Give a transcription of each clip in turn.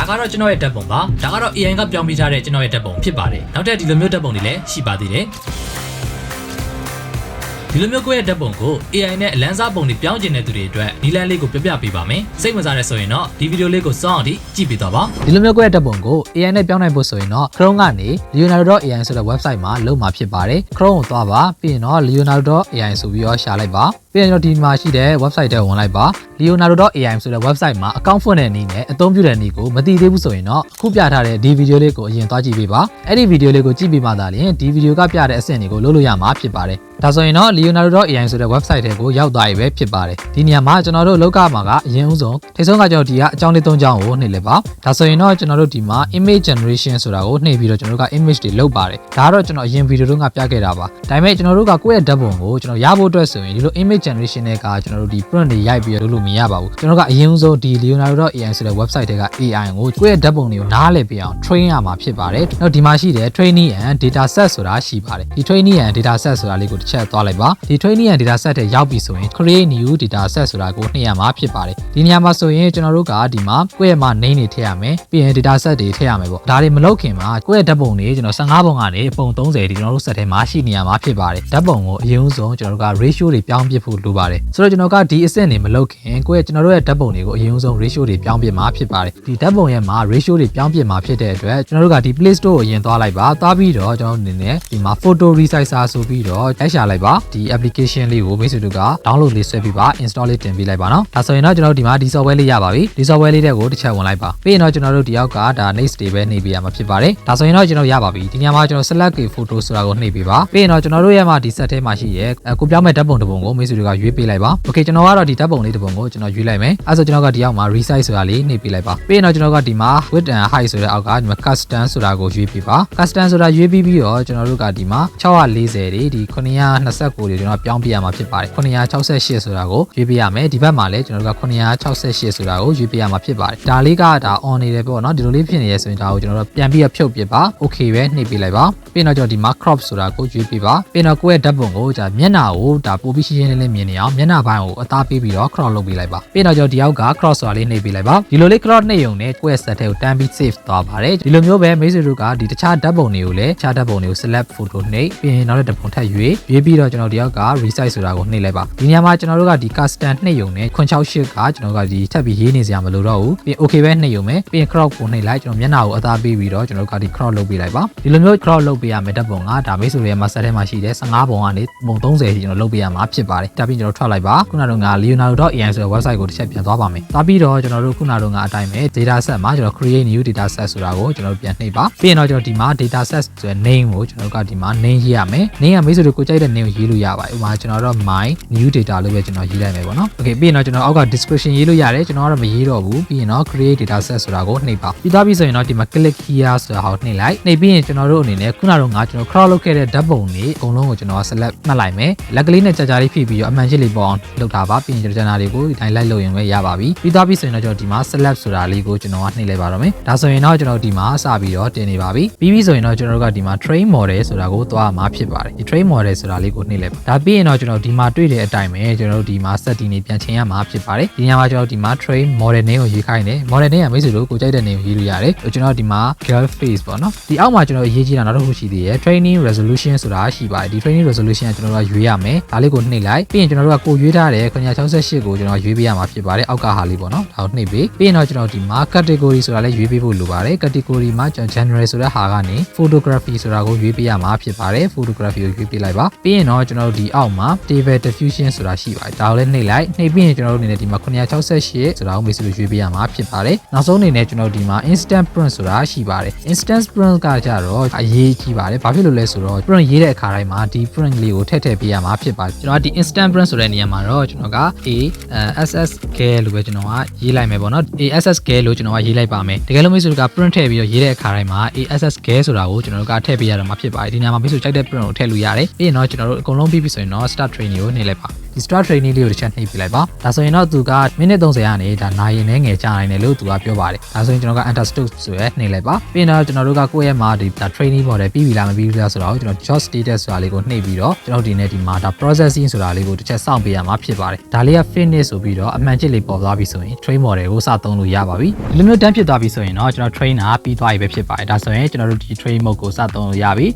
ဒါကတော့ကျွန်တော်ရဲ့ဓာတ်ပုံပါဒါကတော့ AI ကပြောင်းပေးထားတဲ့ကျွန်တော်ရဲ့ဓာတ်ပုံဖြစ်ပါတယ်နောက်ထပ်ဒီလိုမျိုးဓာတ်ပုံတွေလည်းရှိပါသေးတယ်ဒီလိုမျိုးကိုယ့်ရဲ့ဓာတ်ပုံကို AI နဲ့အလန်းစားပုံတွေပြောင်းကျင်တဲ့သူတွေအတွက်ဒီလန်းလေးကိုပြပြပေးပါမယ်စိတ်ဝင်စားတဲ့ဆိုရင်တော့ဒီဗီဒီယိုလေးကိုစောင့်အောင်ကြည့်ပေးတော့ပါဒီလိုမျိုးကိုယ့်ရဲ့ဓာတ်ပုံကို AI နဲ့ပြောင်းနိုင်ဖို့ဆိုရင်တော့ Chrome ကနေ leonardo.ai ဆိုတဲ့ website မှာလုပ်မှာဖြစ်ပါတယ် Chrome ကိုသွားပါပြီးရင်တော့ leonardo.ai ဆိုပြီးတော့ရှာလိုက်ပါပြီးရင်တော့ဒီမှာရှိတဲ့ website ထဲဝင်လိုက်ပါ leonardo.ai ဆိုတဲ့ website မှာ account ဖွင့်တဲ့နည်းနဲ့အသုံးပြုတဲ့နည်းကိုမသိသေးဘူးဆိုရင်တော့အခုပြထားတဲ့ဒီဗီဒီယိုလေးကိုအရင်သွားကြည့်ပေးပါအဲ့ဒီဗီဒီယိုလေးကိုကြည့်ပြီးမှသာလျှင်ဒီဗီဒီယိုကပြတဲ့အဆင့်တွေကိုလုပ်လို့ရမှာဖြစ်ပါတယ်ဒါဆိုရင်တော့ leonardo.ai ဆိုတဲ့ website ထဲကိုရောက်သွားပြီပဲဖြစ်ပါတယ်ဒီနေရာမှာကျွန်တော်တို့လောက်ကမှာကအရင်ဦးဆုံးထိဆုံးကကျွန်တော်ဒီကအကြောင်းလေး၃ကြောင်းကိုနှိပ်လိုက်ပါဒါဆိုရင်တော့ကျွန်တော်တို့ဒီမှာ image generation ဆိုတာကိုနှိပ်ပြီးတော့ကျွန်တော်တို့က image တွေလုပ်ပါတယ်ဒါကတော့ကျွန်တော်အရင်ဗီဒီယိုတုန်းကပြခဲ့တာပါဒါပေမဲ့ကျွန်တော်တို့ကကိုယ့်ရဲ့ဓာတ်ပုံကိုကျွန်တော်ရဖို့အတွက်ဆိုရင်ဒီလို image generation နဲ့ကကျွန်တော်တို့ဒီ print တွေရိုက်ပြီးတော့လုပ်လို့မရပါဘူးကျွန်တော်ကအရင်ဦးဆုံးဒီ leonardo.ai ဆိုတဲ့ website ထဲက AI ကိုကိုယ့်ရဲ့ဓာတ်ပုံတွေကိုနားလည်ပြအောင် train ရမှာဖြစ်ပါတယ်နောက်ဒီမှာရှိတဲ့ training and data set ဆိုတာရှိပါတယ်ဒီ training and data set ဆိုတာလေးကိုတစ်ချက်သွားလိုက်ပါဒီ training and data set ထဲရောက်ပြီဆိုရင် create new data set ဆိုတာကိုနှိပ်ရမှာဖြစ်ပါတယ်ဒီနေရာမှာဆိုရင်ကျွန်တော်တို့ကဒီမှာကိုယ့်ရဲ့မှာ name တွေထည့်ရမယ်ပြီးရင် data set တွေထည့်ရမယ်ပေါ့ဒါတွေမလုပ်ခင်မှာကိုယ့်ရဲ့ဓာတ်ပုံတွေကျွန်တော်15ပုံကနေပုံ30ဒီကျွန်တော်တို့ set ထဲမှာရှိနေရမှာဖြစ်ပါတယ်ဓာတ်ပုံကိုအရင်ဆုံးကျွန်တော်တို့က ratio တွေပြောင်းပြဖို့လိုပါတယ်ဆိုတော့ကျွန်တော်ကဒီအဆင့်တွေမလုပ်ခင်ကိုယ့်ရဲ့ကျွန်တော်တို့ရဲ့ဓာတ်ပုံတွေကိုအရင်ဆုံး ratio တွေပြောင်းပြမှာဖြစ်ပါတယ်ဒီဓာတ်ပုံရဲ့မှာ ratio တွေပြောင်းပြမှာဖြစ်တဲ့အတွက်ကျွန်တော်တို့ကဒီ Play Store ကိုအရင်သွားလိုက်ပါသွားပြီးတော့ကျွန်တော်တို့အနေနဲ့ဒီမှာ photo resizer ဆိုပြီးတော့ရိုက်ရှာလိုက်ပါဒီ application လေးကိုမိတ်ဆွေတို့က download လေးဆွဲပြီးပါ install လေးတင်ပေးလိုက်ပါနော်ဒါဆိုရင်တော့ကျွန်တော်တို့ဒီမှာဒီ software လေးရပါပြီဒီ software လေးတွေကိုတစ်ချက်ဝင်လိုက်ပါပြီးရင်တော့ကျွန်တော်တို့ဒီအောက်ကဒါ next တွေပဲနှိပ်ပေးရမှာဖြစ်ပါတယ်ဒါဆိုရင်တော့ကျွန်တော်ရပါပြီဒီညမှာကျွန်တော် select a photo ဆိုတာကိုနှိပ်ပေးပါပြီးရင်တော့ကျွန်တော်တို့ရဲ့မှာဒီ set ထဲမှာရှိရဲ့ကိုပြောင်းမဲ့ဓာတ်ပုံတစ်ပုံကိုမိတ်ဆွေတို့ကရွေးပေးလိုက်ပါ okay ကျွန်တော်ကတော့ဒီဓာတ်ပုံလေးတစ်ပုံကိုကျွန်တော်ရွေးလိုက်မယ်အဲဆိုကျွန်တော်ကဒီအောက်မှာ resize ဆိုတာလေးနှိပ်ပေးလိုက်ပါပြီးရင်တော့ကျွန်တော်ကဒီမှာ width and height ဆိုတဲ့အောက်ကဒီမှာ custom ဆိုတာကိုရွေးပေးပါ custom ဆိုတာရွေးပြီးပြီးတော့ကျွန်တော်တို့ကဒီမှာ640တွေဒီ929တွေကျွန်တော်ပြောင်းပြရမှာဖြစ်ပါတယ်968ဆိုတာကိုရွေးပေးရမယ်ဒီဘက်မှာလည်းကျွန်တော်တို့က968ဆိုတာကိုရွေးပေးရမှာဖြစ်ပါတယ်ဒါလေးကဒါ on နေတယ်ပေါ့နော်ဒီလိုလေးဖြစ်နေရဆိုရင်ဒါကိုကျွန်တော်တို့ပြန်ပြီးဖြုတ်ပြပါ okay ပဲနှိပ်ပေးလိုက်ပါပြီးတော့ကျွန်တော်ဒီမှာ crop ဆိုတာကိုရွေးပေးပါပြီးတော့ကိုယ့်ရဲ့ဓာတ်ပုံကိုဒါမျက်နှာကိုဒါပိုပြီးရှင်းရှင်းလင်းလင်းမြင်နေအောင်မျက်နှာပိုင်းကိုအသားပေးပြီးတော့ crop လုပ်ပေးလိုက်ပါပြီးတော့ကျွန်တော်ဒီအောက်က crop ဆိုတာလေးနှိပ်ပေးလိုက်ပါဒီလိုလေး crop နှိပ်ရုံနဲ့ကိုယ့်ရဲ့ set ထဲကိုတန်းပြီး save သွားပါတယ်ဒီလိုမျိုးပဲမိတ်ဆွေတို့ကဒီတခြားဓာတ်ပုံတွေကိုလည်းတခြားဓာတ်ပုံတွေကို select photo နှိပ်ပြီးရင်နောက်တစ်ပုံထပ်ရွေးပြီးတော့ကျွန်တော်ဒီအောက်က resize ဆိုတာကိုနှိပ်လိုက်ပါဒီနေရာမှာကျွန်တော်တို့ကဒီ custom နှိပ်ရုံနဲ့968ကကျွန်တော်ကဒီထပ်ပြီးရေးနေစရာမလိုတော့ဘူးပြီး okay ပဲနှိပ်ရုံပဲပြီးရင် crop ကိုနှိပ်လိုက်ကျွန်တော်မျက်နှာကိုအသားပေးပြီးတော့ကျွန်တော်ကဒီ crop လုပ်ပေးလိုက်ပါဒီလိုမျိုး crop လုပ်ပေးရမယ်ဓာတ်ပုံကဒါမိတ်ဆွေတွေရဲ့မှာ set ထဲမှာရှိတဲ့15ပုံကနေပုံ30ထိကျွန်တော်လုပ်ပေးရမှာဖြစ်ပါတယ်ဒါပြီးကျွန်တော်ထွက်လိုက်ပါခုနကတော့ leonardo.ai ဆိုတဲ့ website ကိုတစ်ချက်ပြန်သွားပါမယ်သွားပြီးတော့ကျွန်တော်တို့ခုနကတော့အတိုင်းပဲ data set မှာကျွန်တော် create new data set ဆိုတာကိုကျွန်တော်ပြန်နှိပ်ပါပြီးရင်တော့ကျွန်တော်ဒီမှာ data set ဆိုတဲ့ name ကိုကျွန်တော်ကဒီမှာ name ရေးရမယ် name ကမိတ်ဆွေတို့ကိုကြိုက်တဲ့ name ကိုရေးလို့ရပါတယ်ဥပမာကျွန်တော်တော့ my new data လို့ပဲကျွန်တော်ရေးလိုက်မယ်ပေါ့နော် okay ပြီးရင်တော့ကျွန်တော်အောက်က description ရေးလို့ရတယ်ကျွန်တော်ကတော့မရေးတော့ဘူးပြီးရင်တော့ create data set ဆိုတာကိုနှိပ်ပါပြီးသားပြီဆိုရင်တော့ဒီမှာ click here ဆိုတာကိုနှိပ်လိုက်နှိပ်ပြီးရင်ကျွန်တော်တို့အနေနဲ့ခုနကတော့ကျွန်တော် crop လုပ်ခဲ့တဲ့ဓာတ်ပုံတွေအကုန်လုံးကိုကျွန်တော် select မှတ်လိုက်မယ်လက်ကလေးနဲ့ကြာကြာလေးဖြည့်ပြီးတော့အမှန်ရှစ်လေးပေါ်အောင်လုပ်ထားပါပြီးရင်ကျွန်တော် channel တွေကိုဒီတိုင်းလိုက်လုပ်ရင်ပဲရပါပြီပြီးသားပြီဆိုရင်တော့ကျွန်တော်ဒီမှာ select ဆိုတာလေးကိုကျွန်တော်ကနှိပ်လိုက်ပါတော့မယ်ဒါဆိုရင်တော့ကျွန်တော်ဒီမှာစပြီးတော့တင်နေပါပြီပြီးပြီဆိုရင်တော့ကျွန်တော်တို့ကဒီမှာ train model ဆိုတာကိုသွားမှာဖြစ်ပါတယ်ဒီ train model ဆိုတာလေးကိုနှိပ်လိုက်ပါဒါပြီးရင်တော့ကျွန်တော်ဒီမှာတွေ့တဲ့အတိုင်းပဲကျွန်တော်တို့ဒီမှာ setting တွေပြန်ချိန်ရမှာဖြစ်ပါတယ်ဒီညမှာကျွန်တော်ဒီမှာ train model name ကိုရေးခိုင်းတယ် model name ကမိတ်ဆွေတို့ကိုကြိုက်တဲ့ name ကိုရေးလို့ရတယ်ကျွန်တော်ဒီမှာ girl face ပေါ့နော်ဒီအောက်မှာကျွန်တော်ရေးကြည့်တာနောက်တစ်ခုရှိသေးတယ် training resolution ဆိုတာရှိပါတယ်ဒီ training resolution ကကျွန်တော်တို့ရွေးရမယ်ဒါလေးကိုနှိပ်လိုက်ပြီးရင်ကျွန်တော်တို့ကကိုရွေးထားတဲ့968ကိုကျွန်တော်ရွေးပေးရမှာဖြစ်ပါတယ်အောက်ကဟာလေးပေါ့နော်ဒါကိုနှိပ်ပေးပြီးရင်တော့ကျွန်တော်ဒီမှာ category ဆိုတာလည်းရွေးပေးဖို့လိုပါတယ် category မှာကျွန်တော် general ဆိုတဲ့ဟာကနေ photography ဆိုတာကိုရွေးပေးရမှာဖြစ်ပါတယ် photography ကိုရွေးပေးလိုက်ပါပြီးရင်တော့ကျွန်တော်တို့ဒီအောက်မှာ table diffusion ဆိုတာရှိပါတယ်ဒါကိုလည်းနှိပ်လိုက်နှိပ်ပြီးရင်ကျွန်တော်တို့အနေနဲ့ဒီမှာ968ဆိုတာကိုမိတ်ဆွေတို့ရွေးပေးရမှာဖြစ်ပါတယ်နောက်ဆုံးအနေနဲ့ကျွန်တော်ဒီမှာ instant print ဆိုတာရှိပါတယ် instant print ကကြတော့အရေးကြီးပါတယ်ဘာဖြစ်လို့လဲဆိုတော့ print ရေးတဲ့အခါတိုင်းမှာဒီ print လေးကိုထည့်ပေးရမှာဖြစ်ပါတယ်ကျွန်တော်ဒီ instant print ဆိုတဲ့နေရာမှာတော့ကျွန်တော်က ASSK လို့ပဲကျွန်တော်ကရေးလိုက်မယ်ပေါ့နော် ASSK လို့ကျွန်တော်ကရေးလိုက်ပါမယ်တကယ်လို့မိတ်ဆွေတို့က print ထည့်ပြီးတော့ရေးတဲ့အခါတိုင်းမှာ ASSK ဆိုတာကိုကျွန်တော်တို့ကထည့်ပေးရတော့မှာဖြစ်ပါတယ်ဒီနေရာမှာမိတ်ဆွေကြိုက်တဲ့ print ကိုထည့်လို့ရတယ်ပြီးရင်တော့ကျွန်တော်တို့အကုန်လုံးပြီးပြီဆိုရင်တော့ start training ကိုနှိပ်လိုက်ပါ ဒီ start training လေးကိုတစ်ချက်နှိပ်ပြလိုက်ပါဒါဆိုရင်တော့သူကမိနစ်30ကနေဒါနိုင်ရင်လည်းငယ်ကြနိုင်တယ်လို့သူကပြောပါတယ်ဒါဆိုရင်ကျွန်တော်က enter stop ဆိုရဲနှိပ်လိုက်ပါပြီးတော့ကျွန်တော်တို့ကကိုယ့်ရဲ့မှာဒီ training model ပြီးပြီလားမပြီးဘူးလားဆိုတော့ကျွန်တော် job status ဆိုတာလေးကိုနှိပ်ပြီးတော့ကျွန်တော်ဒီနေ့ဒီမှာဒါ processing ဆိုတာလေးကိုတစ်ချက်စောင့်ပေးရမှာဖြစ်ပါတယ်ဒါလေးက finish ဆိုပြီးတော့အမှန်ချစ်လေးပေါ်သွားပြီဆိုရင် train model ကိုစသုံးလို့ရပါပြီဒီလိုမျိုးတန်းဖြစ်သွားပြီဆိုရင်တော့ကျွန်တော် trainer ပြီးသွားပြီပဲဖြစ်ပါတယ်ဒါဆိုရင်ကျွန်တော်တို့ဒီ train mode ကိုစသုံးလို့ရပြီ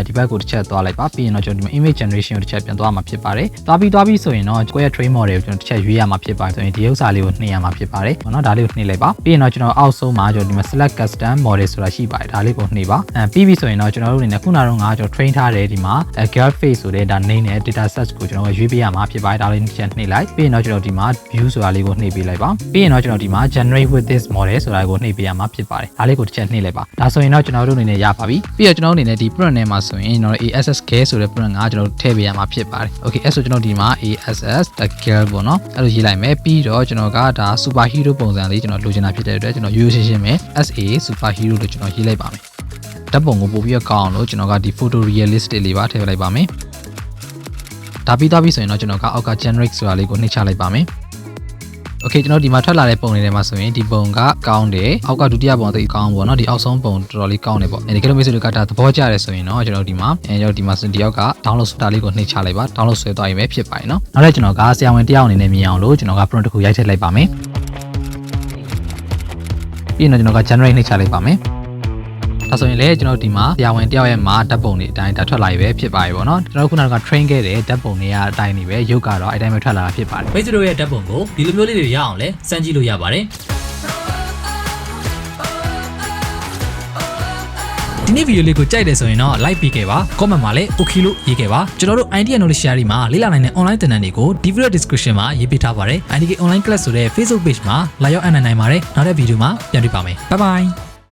ဒီဘက်ကိုတစ်ချက်သွားလိုက်ပါပြီးရင်တော့ကျွန်တော်ဒီမှာ image generation ကိုတစ်ချက်ပြန်သွားမှာဖြစ်ပါတယ်သွားပြီးဆိုရင်တော့ကိုယ့်ရဲ့ train model ကိုကျွန်တော်တစ်ချက်ရွေးရမှာဖြစ်ပါတယ်ဆိုရင်ဒီဥစ္စာလေးကိုနှိပ်ရမှာဖြစ်ပါတယ်ပေါ့နော်ဒါလေးကိုနှိပ်လိုက်ပါပြီးရင်တော့ကျွန်တော်အောက်ဆုံးမှာကျွန်တော်ဒီမှာ select custom model ဆိုတာရှိပါတယ်ဒါလေးကိုနှိပ်ပါပြီးပြီဆိုရင်တော့ကျွန်တော်တို့အနေနဲ့ခုနကတော့ကျွန်တော် train ထားတယ်ဒီမှာ girl face ဆိုတဲ့ဒါ name နဲ့ data set ကိုကျွန်တော်ရွေးပေးရမှာဖြစ်ပါတယ်ဒါလေးတစ်ချက်နှိပ်လိုက်ပြီးရင်တော့ကျွန်တော်ဒီမှာ view ဆိုတာလေးကိုနှိပ်ပေးလိုက်ပါပြီးရင်တော့ကျွန်တော်ဒီမှာ generate with this model ဆိုတာကိုနှိပ်ပေးရမှာဖြစ်ပါတယ်ဒါလေးကိုတစ်ချက်နှိပ်လိုက်ပါဒါဆိုရင်တော့ကျွန်တော်တို့အနေနဲ့ရပါပြီပြီးတော့ကျွန်တော်တို့အနေနဲ့ဒီ print ထဲမှာဆိုရင်ကျွန်တော် ASSK ဆိုတဲ့ print ကကျွန်တော်ထည့်ပေးရမှာဖြစ်ပါတယ် okay အဲ့ဆိုကျွန်တော်ဒီမှာ ASS the girl ပေါ့နော်အဲ့လိုရေးလိုက်မယ်ပြီးတော့ကျွန်တော်ကဒါ super hero ပုံစံလေးကျွန်တော်လိုချင်တာဖြစ်တဲ့အတွက်ကျွန်တော်ရိုးရှင်းပဲ SA super hero လို့ကျွန်တော်ရေးလိုက်ပါမယ်ဓာတ်ပုံကိုပို့ပြီးတော့ကောင်းအောင်လို့ကျွန်တော်ကဒီ photo realistic လေးပါထည့်လိုက်ပါမယ်ဒါပြီးသွားပြီဆိုရင်တော့ကျွန်တော်ကအောက်က generate ဆိုတာလေးကိုနှိပ်ချလိုက်ပါမယ်Okay ကျွန်တော်ဒီမှာထွက်လာတဲ့ပုံတွေထဲမှာဆိုရင်ဒီပုံကကောင်းတယ်အောက်ကဒုတိယပုံသိကောင်းပေါ့နော်ဒီအောက်ဆုံးပုံတော်တော်လေးကောင်းတယ်ပေါ့ဒီကလိုမျိုးဆိုတော့ကဒါသဘောကျတယ်ဆိုရင်တော့ကျွန်တော်ဒီမှာကျွန်တော်ဒီမှာဆိုဒီအောက်က download ဆိုတာလေးကိုနှိပ်ချလိုက်ပါ download ဆွဲသွားရင်ပဲဖြစ်ပါတယ်နော်နောက်လည်းကျွန်တော်ကဆရာဝန်တယောက်အနေနဲ့မြင်အောင်လို့ကျွန်တော်က print တစ်ခုရိုက်ထည့်လိုက်ပါမယ်ပြီးရင်တော့ကျွန်တော်က generate နှိပ်ချလိုက်ပါမယ်ဒါဆိုရင်လည်းကျွန်တော်ဒီမှာဆရာဝန်တယောက်ရဲ့မှာဓာတ်ပုံတွေအတိုင်းဒါထွက်လာပြီပဲဖြစ်ပါပြီပေါ့နော်ကျွန်တော်ခုနက train ခဲ့တဲ့ဓာတ်ပုံတွေကအတိုင်းနေပဲရုပ်ကတော့အတိုင်းပဲထွက်လာတာဖြစ်ပါတယ်မိတ်ဆွေတို့ရဲ့ဓာတ်ပုံကိုဒီလိုမျိုးလေးတွေရအောင်လဲစမ်းကြည့်လို့ရပါတယ်ဒီနေ့ဗီဒီယိုလေးကိုကြိုက်တယ်ဆိုရင်တော့ like ပေးခဲ့ပါ comment မှာလည်း okay လို့ရေးခဲ့ပါကျွန်တော်တို့ idea knowledge share မှာလေ့လာနိုင်တဲ့ online သင်တန်းတွေကိုဒီ video description မှာရေးပေးထားပါတယ် IDK online class ဆိုတဲ့ Facebook page မှာလာရောက်အနံ့နိုင်ပါတယ်နောက်တဲ့ဗီဒီယိုမှာပြန်တွေ့ပါမယ် bye bye